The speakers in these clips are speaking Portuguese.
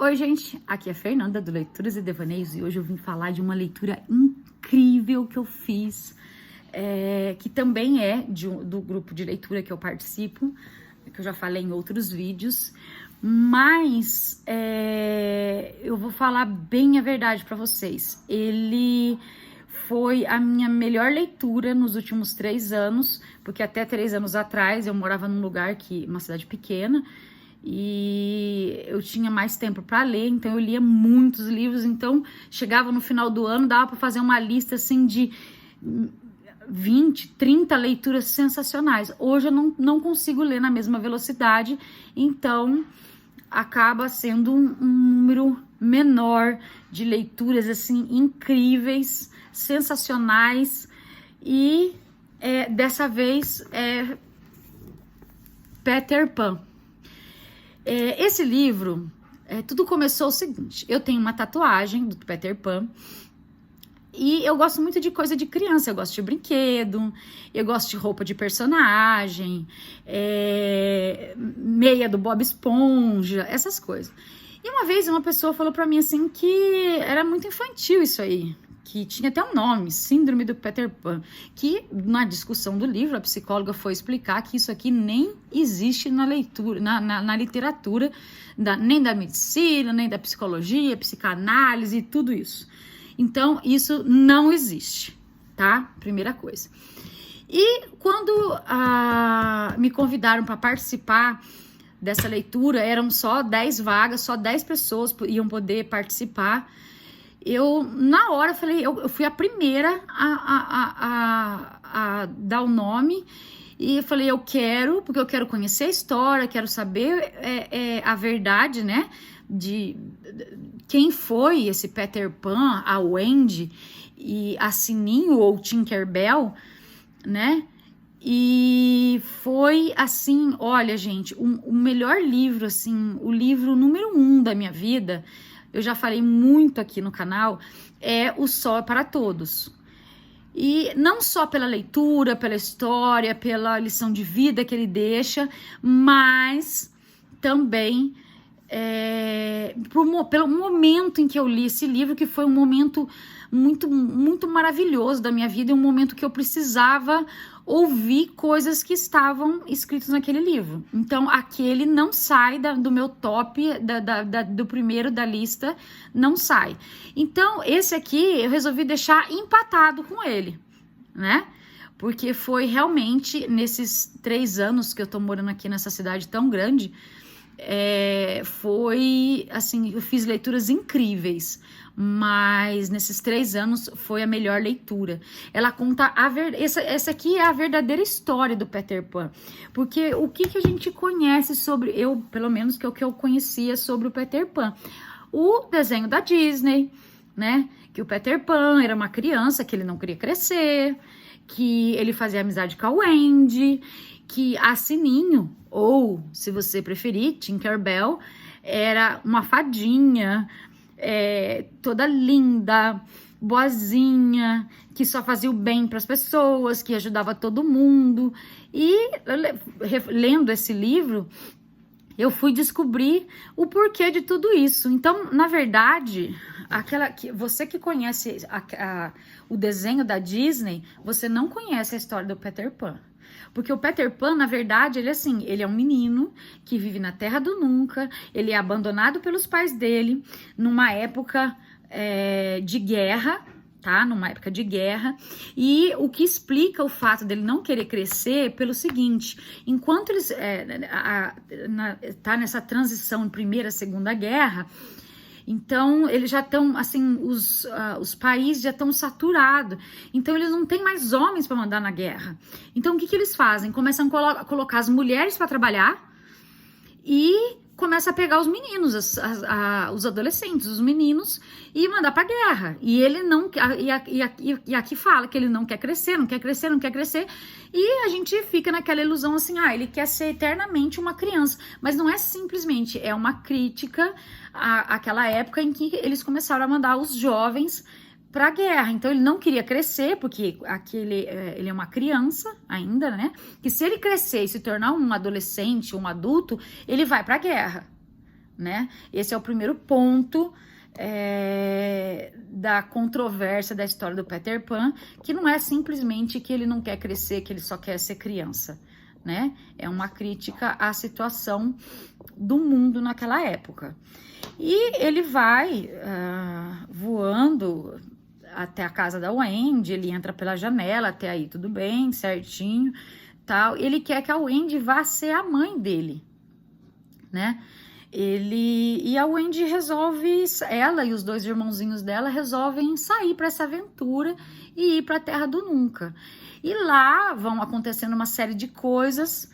Oi, gente, aqui é a Fernanda do Leituras e Devaneios e hoje eu vim falar de uma leitura incrível que eu fiz, que também é do grupo de leitura que eu participo, que eu já falei em outros vídeos, mas eu vou falar bem a verdade para vocês. Ele foi a minha melhor leitura nos últimos 3 anos, porque até 3 anos atrás eu morava num lugar uma cidade pequena, e eu tinha mais tempo para ler, então eu lia muitos livros. Então chegava no final do ano, dava para fazer uma lista assim de 20, 30 leituras sensacionais. Hoje eu não consigo ler na mesma velocidade, então acaba sendo um número menor de leituras assim incríveis, sensacionais. E dessa vez Peter Pan. Esse livro, tudo começou o seguinte: eu tenho uma tatuagem do Peter Pan e eu gosto muito de coisa de criança. Eu gosto de brinquedo, eu gosto de roupa de personagem, meia do Bob Esponja, essas coisas. E uma vez uma pessoa falou pra mim assim que era muito infantil isso aí, que tinha até um nome, Síndrome do Peter Pan, que na discussão do livro a psicóloga foi explicar que isso aqui nem existe na leitura, na literatura, nem da medicina, nem da psicologia, psicanálise e tudo isso. Então isso não existe, tá? Primeira coisa. E quando me convidaram para participar dessa leitura, eram só 10 vagas, só 10 pessoas iam poder participar. Eu, na hora, falei, eu fui a primeira a dar o nome e falei, eu quero, porque eu quero conhecer a história, quero saber a verdade, né, de quem foi esse Peter Pan, a Wendy e a Sininho ou Tinkerbell, né, e foi assim, olha, gente, o melhor livro, assim, o livro número 1 da minha vida. Eu já falei muito aqui no canal, O Sol é para Todos. E não só pela leitura, pela história, pela lição de vida que ele deixa, mas também pelo momento em que eu li esse livro, que foi um momento muito, muito maravilhoso da minha vida, e um momento que eu precisava ouvir coisas que estavam escritas naquele livro. Então, aquele não sai do meu top, do primeiro da lista, não sai. Então, esse aqui eu resolvi deixar empatado com ele, né? Porque foi realmente, nesses 3 anos que eu tô morando aqui nessa cidade tão grande, foi assim, eu fiz leituras incríveis, mas nesses 3 anos foi a melhor leitura. Ela conta essa aqui é a verdadeira história do Peter Pan, porque o que a gente conhece sobre, pelo menos que é o que eu conhecia sobre o Peter Pan, o desenho da Disney, né, que o Peter Pan era uma criança que ele não queria crescer, que ele fazia amizade com a Wendy, que a Sininho, ou se você preferir, Tinkerbell, era uma fadinha, toda linda, boazinha, que só fazia o bem para as pessoas, que ajudava todo mundo. E lendo esse livro, eu fui descobrir o porquê de tudo isso. Então, na verdade, você que conhece o desenho da Disney, você não conhece a história do Peter Pan. Porque o Peter Pan, na verdade, ele é um menino que vive na Terra do Nunca, ele é abandonado pelos pais dele, numa época de guerra, tá? Numa época de guerra, e o que explica o fato dele não querer crescer pelo seguinte: enquanto eles tá nessa transição de Primeira e Segunda Guerra, então eles já estão, assim, os países já estão saturados, então eles não têm mais homens para mandar na guerra. Então o que eles fazem? Começam a colocar as mulheres para trabalhar e começa a pegar os meninos, os adolescentes, os meninos, e mandar pra guerra. E ele não, e aqui fala que ele não quer crescer, não quer crescer, não quer crescer, e a gente fica naquela ilusão assim, ele quer ser eternamente uma criança. Mas não é simplesmente, é uma crítica àquela época em que eles começaram a mandar os jovens para a guerra. Então ele não queria crescer, porque ele é uma criança ainda, né? Que se ele crescer e se tornar um adolescente, um adulto, ele vai para a guerra, né? Esse é o primeiro ponto da controvérsia da história do Peter Pan, que não é simplesmente que ele não quer crescer, que ele só quer ser criança, né? É uma crítica à situação do mundo naquela época. E ele vai voando até a casa da Wendy, ele entra pela janela, até aí tudo bem, certinho, tal. Ele quer que a Wendy vá ser a mãe dele, né? E a Wendy resolve, ela e os dois irmãozinhos dela resolvem sair para essa aventura e ir para a Terra do Nunca. E lá vão acontecendo uma série de coisas.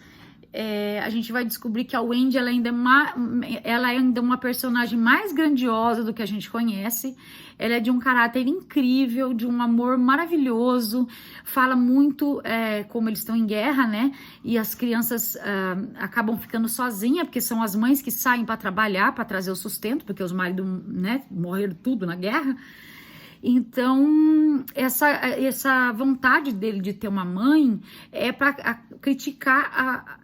A gente vai descobrir que a Wendy ela ainda é uma personagem mais grandiosa do que a gente conhece. Ela é de um caráter incrível, de um amor maravilhoso, fala muito como eles estão em guerra, né? E as crianças acabam ficando sozinhas, porque são as mães que saem para trabalhar, para trazer o sustento, porque os maridos, né, morreram tudo na guerra. Então, essa vontade dele de ter uma mãe é para criticar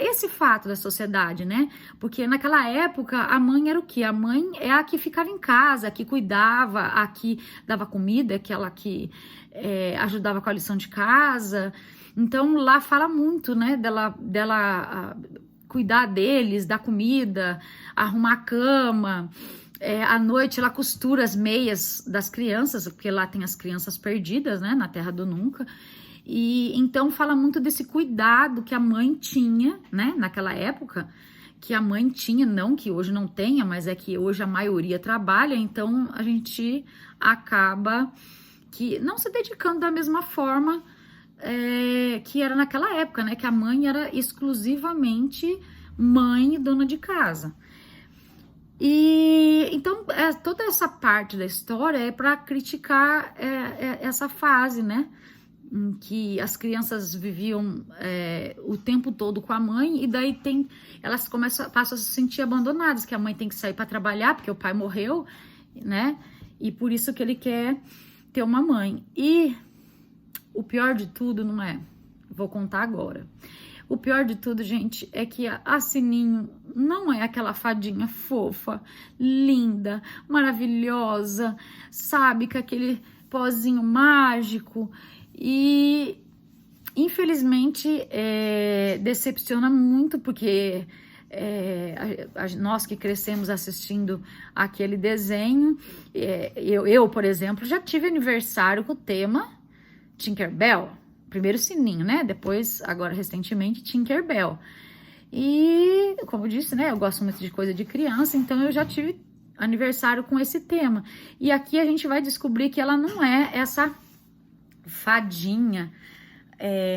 esse fato da sociedade, né? Porque naquela época, a mãe era o quê? A mãe é a que ficava em casa, a que cuidava, a que dava comida, aquela que ajudava com a lição de casa. Então, lá fala muito, né? Dela cuidar deles, dar comida, arrumar a cama. À noite ela costura as meias das crianças, porque lá tem as crianças perdidas, né, na Terra do Nunca. E então fala muito desse cuidado que a mãe tinha, né, naquela época, que a mãe tinha, não que hoje não tenha, mas é que hoje a maioria trabalha, então a gente acaba que não se dedicando da mesma forma que era naquela época, né, que a mãe era exclusivamente mãe e dona de casa. E então toda essa parte da história é para criticar essa fase, né, em que as crianças viviam o tempo todo com a mãe e daí elas passam a se sentir abandonadas, que a mãe tem que sair para trabalhar porque o pai morreu, né, e por isso que ele quer ter uma mãe. E o pior de tudo não é, vou contar agora. O pior de tudo, gente, é que a Sininho não é aquela fadinha fofa, linda, maravilhosa, sabe, com aquele pozinho mágico. E, infelizmente, decepciona muito, porque nós que crescemos assistindo aquele desenho, eu, por exemplo, já tive aniversário com o tema Tinkerbell. Primeiro Sininho, né? Depois, agora recentemente, Tinkerbell. E, como eu disse, né? Eu gosto muito de coisa de criança, então eu já tive aniversário com esse tema. E aqui a gente vai descobrir que ela não é essa fadinha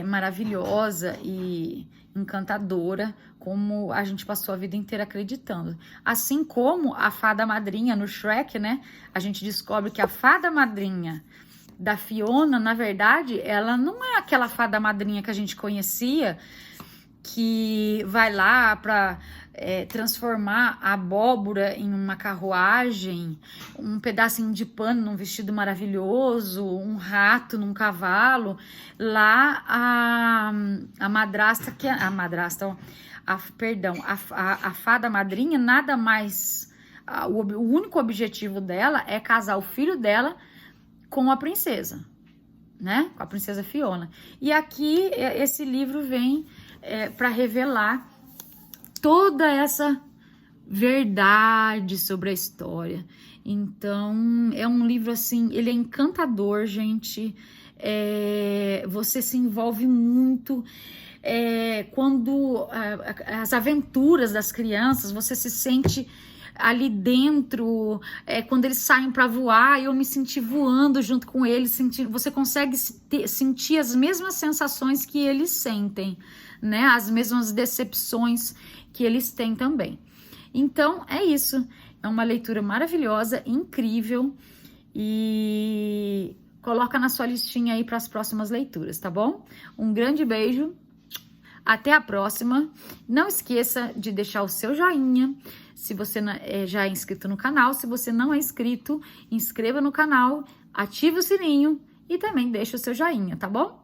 maravilhosa e encantadora como a gente passou a vida inteira acreditando. Assim como a fada madrinha no Shrek, né? A gente descobre que a fada madrinha da Fiona, na verdade, ela não é aquela fada madrinha que a gente conhecia, que vai lá para transformar a abóbora em uma carruagem, um pedacinho de pano num vestido maravilhoso, um rato num cavalo. Lá a madrasta, a fada madrinha, nada mais, o único objetivo dela é casar o filho dela com a princesa, né? Com a princesa Fiona. E aqui esse livro vem para revelar toda essa verdade sobre a história. Então, é um livro assim, ele é encantador, gente. Você se envolve muito. Quando as aventuras das crianças, você se sente ali dentro, quando eles saem para voar, eu me senti voando junto com eles, você consegue sentir as mesmas sensações que eles sentem, né? As mesmas decepções que eles têm também. Então, é isso. É uma leitura maravilhosa, incrível, e coloca na sua listinha aí para as próximas leituras, tá bom? Um grande beijo, até a próxima. Não esqueça de deixar o seu joinha, se você já é inscrito no canal. Se você não é inscrito, inscreva no canal, ative o sininho e também deixe o seu joinha, tá bom?